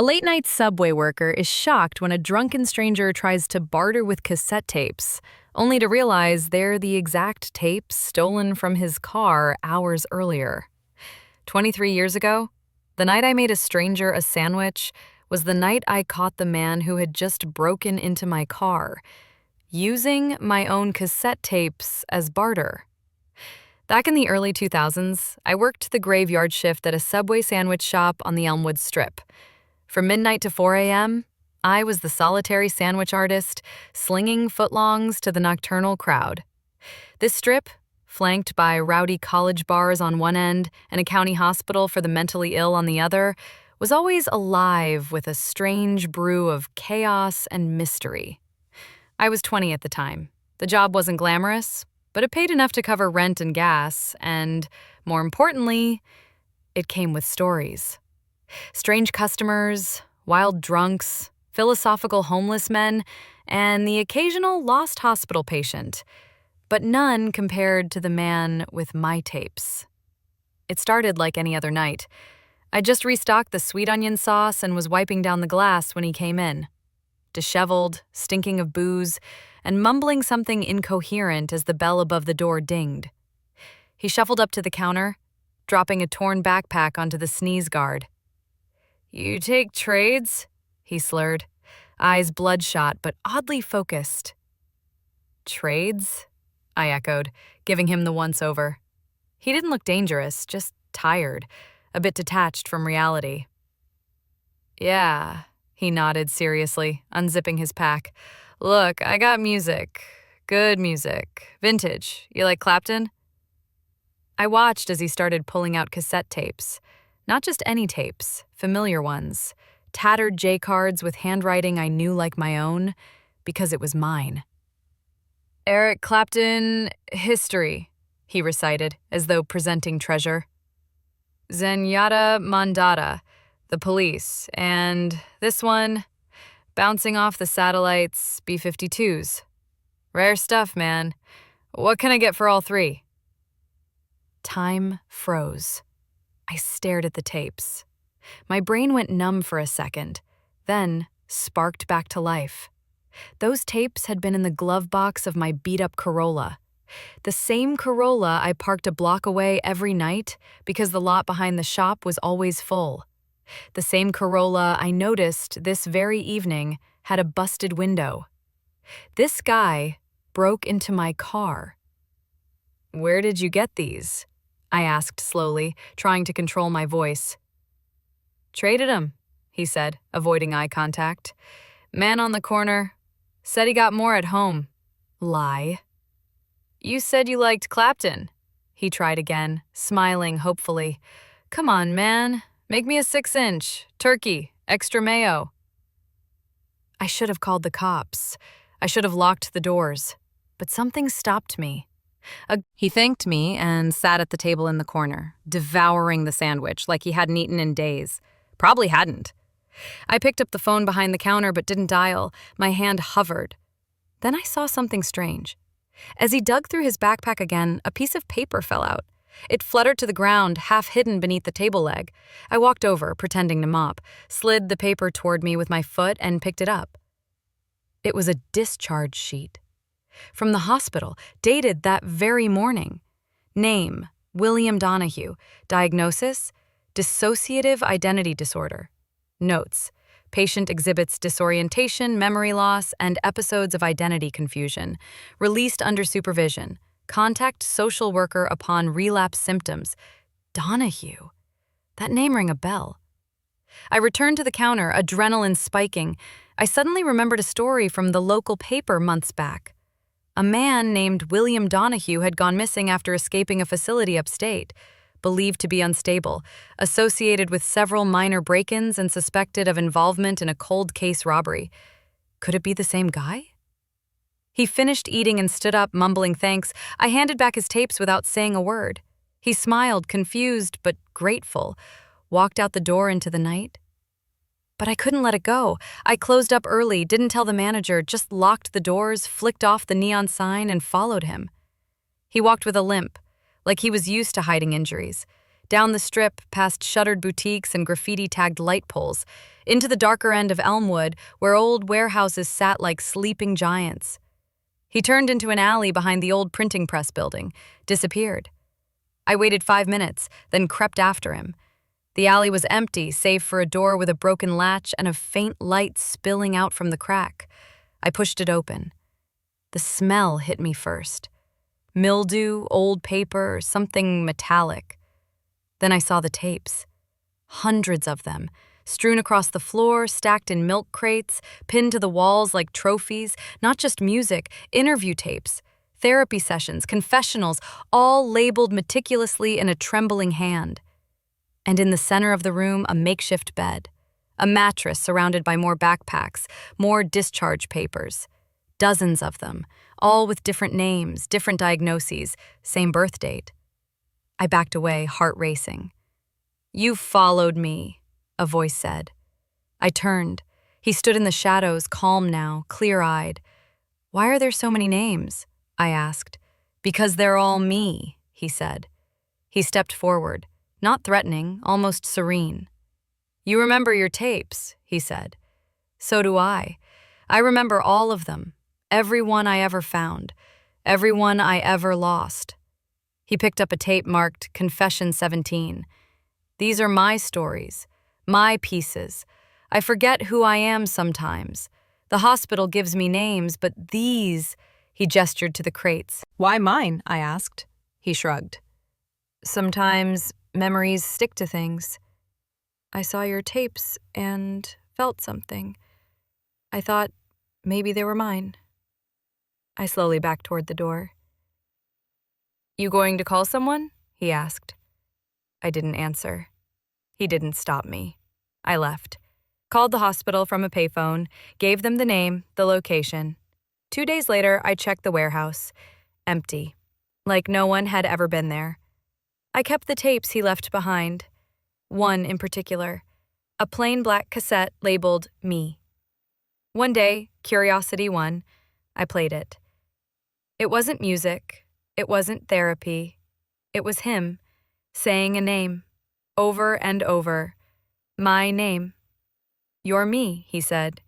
A late-night subway worker is shocked when a drunken stranger tries to barter with cassette tapes, only to realize they're the exact tapes stolen from his car hours earlier. 23 years ago, the night I made a stranger a sandwich was the night I caught the man who had just broken into my car, using my own cassette tapes as barter. Back in the early 2000s, I worked the graveyard shift at a Subway sandwich shop on the Elmwood Strip. From midnight to 4 a.m., I was the solitary sandwich artist, slinging footlongs to the nocturnal crowd. This strip, flanked by rowdy college bars on one end and a county hospital for the mentally ill on the other, was always alive with a strange brew of chaos and mystery. I was 20 at the time. The job wasn't glamorous, but it paid enough to cover rent and gas, and, more importantly, it came with stories. Strange customers, wild drunks, philosophical homeless men, and the occasional lost hospital patient, but none compared to the man with my tapes. It started like any other night. I just restocked the sweet onion sauce and was wiping down the glass when he came in. Disheveled, stinking of booze, and mumbling something incoherent as the bell above the door dinged. He shuffled up to the counter, dropping a torn backpack onto the sneeze guard. "You take trades?" he slurred, eyes bloodshot but oddly focused. "Trades?" I echoed, giving him the once-over. He didn't look dangerous, just tired, a bit detached from reality. "Yeah," he nodded seriously, unzipping his pack. "Look, I got music. Good music. Vintage. You like Clapton?" I watched as he started pulling out cassette tapes. Not just any tapes, familiar ones. Tattered J-cards with handwriting I knew like my own, because it was mine. "Eric Clapton, History," he recited, as though presenting treasure. "Zenyatta Mandata, The Police, and this one, Bouncing Off the Satellites, B-52s. Rare stuff, man. What can I get for all three?" Time froze. I stared at the tapes. My brain went numb for a second, then sparked back to life. Those tapes had been in the glove box of my beat-up Corolla. The same Corolla I parked a block away every night because the lot behind the shop was always full. The same Corolla I noticed this very evening had a busted window. This guy broke into my car. "Where did you get these?" I asked slowly, trying to control my voice. "Traded 'em," he said, avoiding eye contact. "Man on the corner. Said he got more at home." Lie. "You said you liked Clapton." He tried again, smiling hopefully. "Come on, man. Make me a 6-inch. Turkey. Extra mayo." I should have called the cops. I should have locked the doors. But something stopped me. He thanked me and sat at the table in the corner, devouring the sandwich like he hadn't eaten in days. Probably hadn't. I picked up the phone behind the counter but didn't dial. My hand hovered. Then I saw something strange. As he dug through his backpack again, a piece of paper fell out. It fluttered to the ground, half hidden beneath the table leg. I walked over, pretending to mop, slid the paper toward me with my foot, and picked it up. It was a discharge sheet. From the hospital, dated that very morning. Name, William Donahue. Diagnosis, dissociative identity disorder. Notes, patient exhibits disorientation, memory loss, and episodes of identity confusion. Released under supervision. Contact social worker upon relapse symptoms. Donahue. That name rang a bell. I returned to the counter, adrenaline spiking. I suddenly remembered a story from the local paper months back. A man named William Donahue had gone missing after escaping a facility upstate, believed to be unstable, associated with several minor break-ins and suspected of involvement in a cold case robbery. Could it be the same guy? He finished eating and stood up, mumbling thanks. I handed back his tapes without saying a word. He smiled, confused but grateful, walked out the door into the night. But I couldn't let it go. I closed up early, didn't tell the manager, just locked the doors, flicked off the neon sign, and followed him. He walked with a limp, like he was used to hiding injuries. down the strip, past shuttered boutiques and graffiti-tagged light poles, into the darker end of Elmwood, where old warehouses sat like sleeping giants. He turned into an alley behind the old printing press building, disappeared. I waited 5 minutes, then crept after him. The alley was empty, save for a door with a broken latch and a faint light spilling out from the crack. I pushed it open. The smell hit me first. Mildew, old paper, something metallic. Then I saw the tapes. Hundreds of them, strewn across the floor, stacked in milk crates, pinned to the walls like trophies, not just music, interview tapes, therapy sessions, confessionals, all labeled meticulously in a trembling hand. And in the center of the room, a makeshift bed, a mattress surrounded by more backpacks, more discharge papers. Dozens of them, all with different names, different diagnoses, same birth date. I backed away, heart racing. "You followed me," a voice said. I turned. He stood in the shadows, calm now, clear-eyed. "Why are there so many names?" I asked. "Because they're all me," he said. He stepped forward, not threatening, almost serene. "You remember your tapes," he said. "So do I. I remember all of them, every one I ever found, every one I ever lost." He picked up a tape marked Confession 17. "These are my stories, my pieces. I forget who I am sometimes. The hospital gives me names, but these," he gestured to the crates. "Why mine?" I asked. He shrugged. "Sometimes memories stick to things. I saw your tapes and felt something. I thought maybe they were mine." I slowly backed toward the door. "You going to call someone?" he asked. I didn't answer. He didn't stop me. I left. Called the hospital from a payphone, gave them the name, the location. 2 days later, I checked the warehouse. Empty. Like no one had ever been there. I kept the tapes he left behind. One in particular. A plain black cassette labeled Me. One day, curiosity won. I played it. It wasn't music. It wasn't therapy. It was him, saying a name, over and over. My name. "You're me," he said.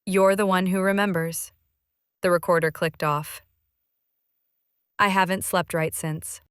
"You're the one who remembers." The recorder clicked off. I haven't slept right since.